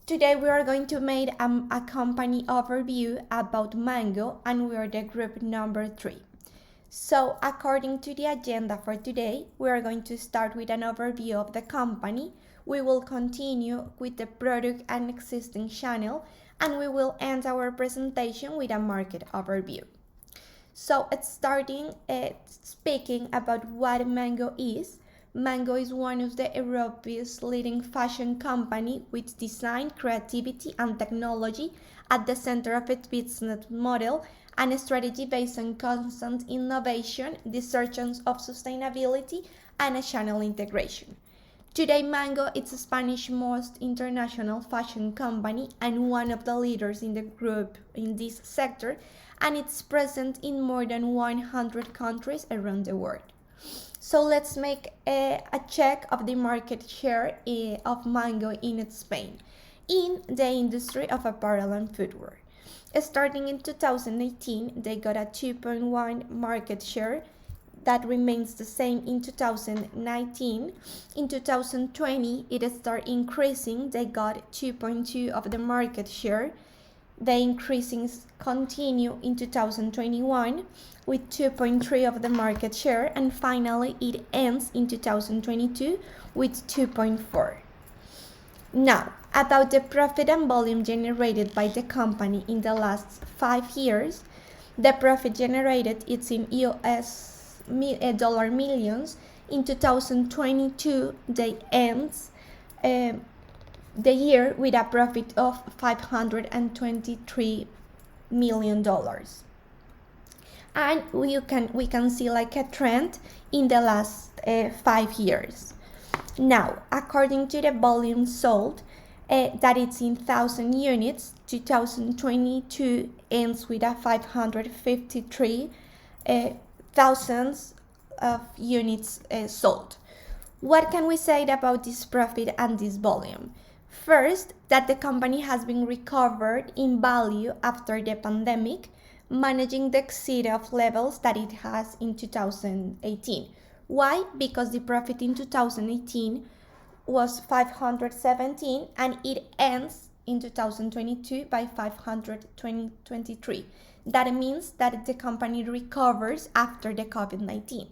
Today we are going to make a company overview about Mango, and we are the group number 3. So according to the agenda for today, we are going to start with an overview of the company. We will continue with the product and existing channel, and we will end our presentation with a market overview. So speaking about what Mango is. Mango is one of the Europe's leading fashion company with design, creativity, and technology at the center of its business model and a strategy based on constant innovation, the search of sustainability, and a channel integration. Today, Mango is Spanish most international fashion company and one of the leaders in the group in this sector, and it's present in more than 100 countries around the world. So let's make a check of the market share of Mango in Spain in the industry of apparel and footwear. Starting in 2018, they got a 2.1 market share that remains the same in 2019. In 2020, it started increasing. They got 2.2 of the market share. The increases continue in 2021 with 2.3 of the market share, and finally it ends in 2022 with 2.4. Now, about the profit and volume generated by the company in the last 5 years, the profit generated is in US dollar millions. In 2022, they ends the year with a profit of $523 million. And we can see like a trend in the last 5 years. Now, according to the volume sold, that it's in 1,000 units, 2022 ends with a 553 thousands of units sold. What can we say about this profit and this volume? First, that the company has been recovered in value after the pandemic, managing the exceed of levels that it has in 2018. Why? Because the profit in 2018 was 517 and it ends in 2022 by 523. That means that the company recovers after the COVID-19.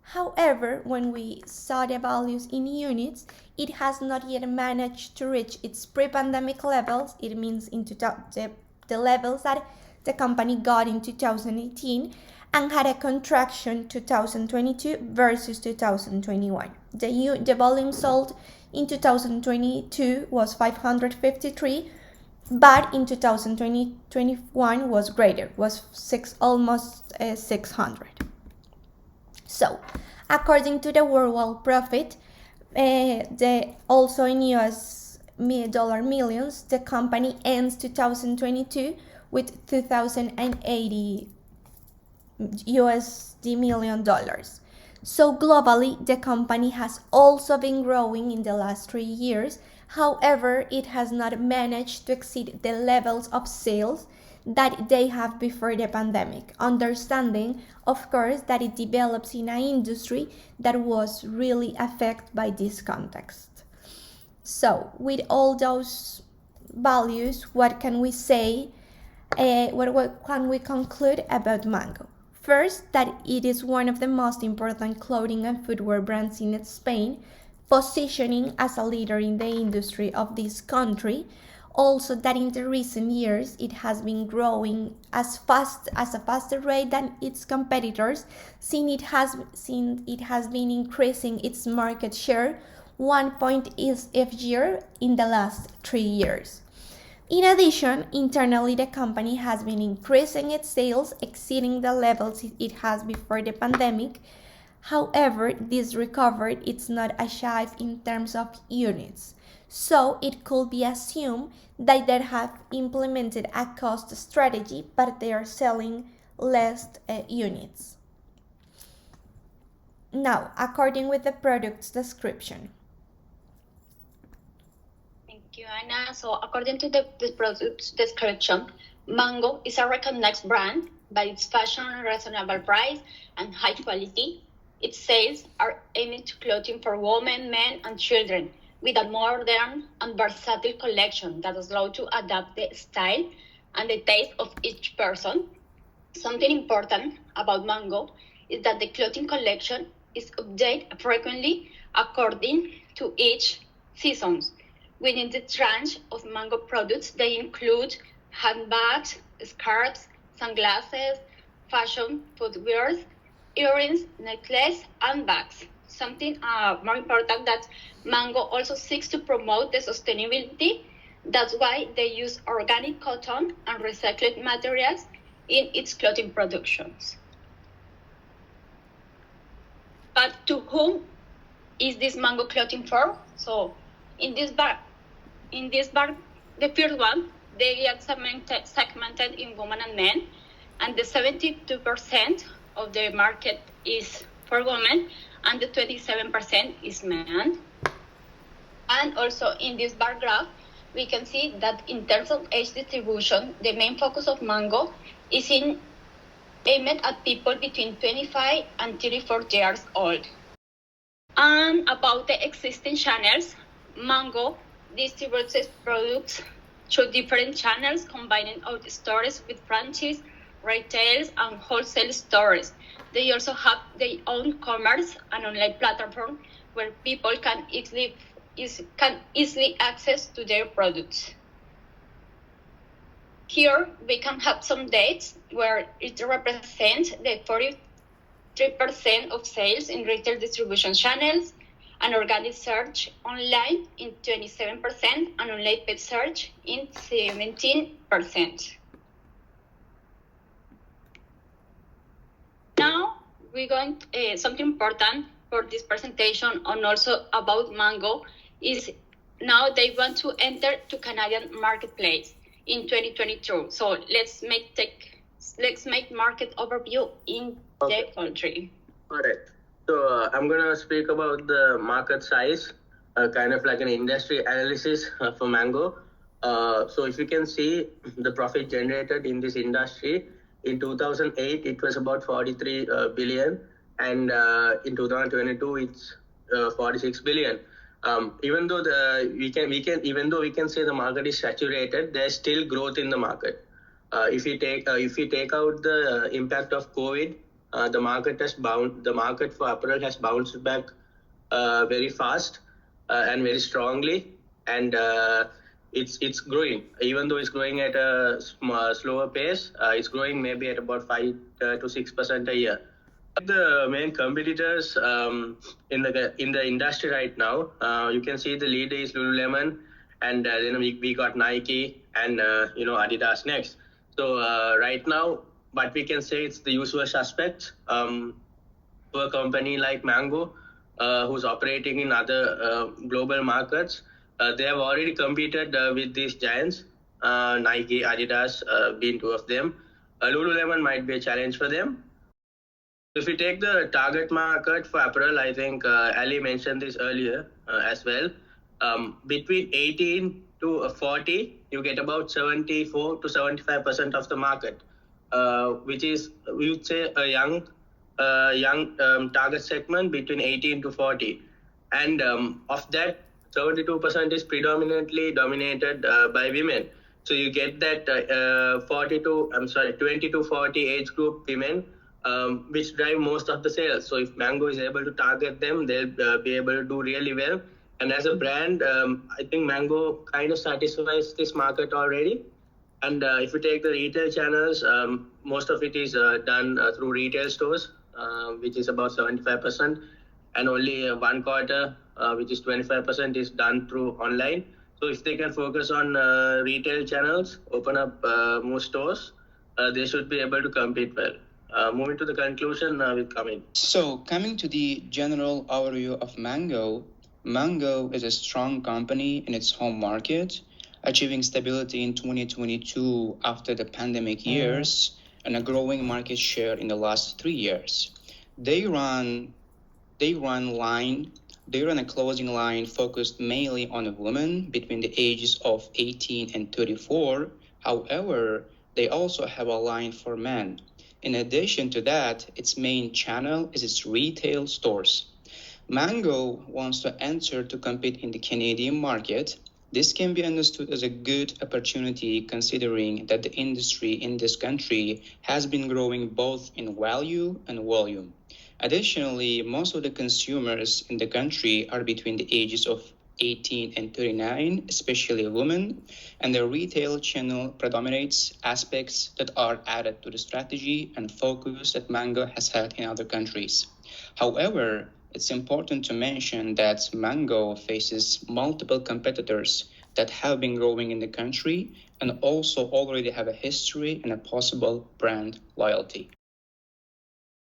However, when we saw the values in units, it has not yet managed to reach its pre-pandemic levels. It means into the levels that the company got in 2018 and had a contraction 2022 versus 2021. The volume sold in 2022 was 553, but in 2021 was greater, was almost 600. So, according to the worldwide profit, also in US dollar millions, the company ends 2022 with $2,080 USD million. So globally, the company has also been growing in the last 3 years. However, it has not managed to exceed the levels of sales that they have before the pandemic, understanding, of course, that it develops in an industry that was really affected by this context. So, with all those values, what can we say? What can we conclude about Mango? First, that it is one of the most important clothing and footwear brands in Spain, positioning as a leader in the industry of this country. Also, that in the recent years it has been growing as a faster rate than its competitors, since it has been increasing its market share 1 point each year in the last 3 years. In addition, internally the company has been increasing its sales, exceeding the levels it has before the pandemic. However, this recovery is not achieved in terms of units. So it could be assumed that they have implemented a cost strategy, but they are selling less units. Now, according with the product's description. Thank you, Anna. So according to the product's description, Mango is a recognized brand by its fashion, reasonable price, and high quality. Its sales are aimed to clothing for women, men, and children, with a modern and versatile collection that allows to adapt the style and the taste of each person. Something important about Mango is that the clothing collection is updated frequently according to each seasons. Within the range of Mango products, they include handbags, scarves, sunglasses, fashion, footwear, earrings, necklaces, and bags. Something more important that Mango also seeks to promote the sustainability. That's why they use organic cotton and recycled materials in its clothing productions. But to whom is this Mango clothing for? So in this bar, the first one, they are segmented in women and men, and the 72% of the market is for women, and the 27% is men. And also in this bar graph, we can see that in terms of age distribution, the main focus of Mango is aimed at people between 25 and 34 years old. And about the existing channels, Mango distributes its products through different channels, combining out stores with franchise, retail, and wholesale stores. They also have their own commerce and online platform where people can easily access to their products. Here we can have some dates where it represents the 43% of sales in retail distribution channels, and organic search online in 27%, and online paid search in 17%. Now we're going to, something important for this presentation and also about Mango is now they want to enter to Canadian marketplace in 2022. So let's make market overview in the country. Correct. So I'm gonna speak about the market size, kind of like an industry analysis for Mango. So if you can see the profit generated in this industry, in 2008 it was about 43 billion, and in 2022 it's 46 billion. Even though we can say the market is saturated, there's still growth in the market. If we take out the impact of COVID, the market for apparel has bounced back very fast and very strongly, and it's growing. Even though it's growing at a slower pace, it's growing maybe at about 5 to 6% a year. The main competitors in the industry right now, you can see the leader is Lululemon, and then we got Nike and Adidas next. So right now, but we can say it's the usual suspects. To a company like Mango, who's operating in other global markets, they have already competed with these giants, Nike, Adidas, being two of them. Lululemon might be a challenge for them. If we take the target market for apparel, I think Ali mentioned this earlier as well. Between 18 to 40, you get about 74 to 75% of the market, which is, we would say, a young target segment between 18 to 40. And of that, 72% is predominantly dominated by women. So you get that 20 to 40 age group women, which drive most of the sales. So if Mango is able to target them, they'll be able to do really well. And as a brand, I think Mango kind of satisfies this market already. And if you take the retail channels, most of it is done through retail stores, which is about 75%, and only one quarter, which is 25%, is done through online. So if they can focus on retail channels, open up more stores, they should be able to compete well. Moving to the conclusion with Kamil. So coming to the general overview of Mango, Mango is a strong company in its home market, achieving stability in 2022 after the pandemic years and a growing market share in the last 3 years. They run a clothing line focused mainly on women between the ages of 18 and 34. However, they also have a line for men. In addition to that, its main channel is its retail stores. Mango wants to enter to compete in the Canadian market. This can be understood as a good opportunity considering that the industry in this country has been growing both in value and volume. Additionally, most of the consumers in the country are between the ages of 18 and 39, especially women, and the retail channel predominates aspects that are added to the strategy and focus that Mango has had in other countries. However, it's important to mention that Mango faces multiple competitors that have been growing in the country and also already have a history and a possible brand loyalty.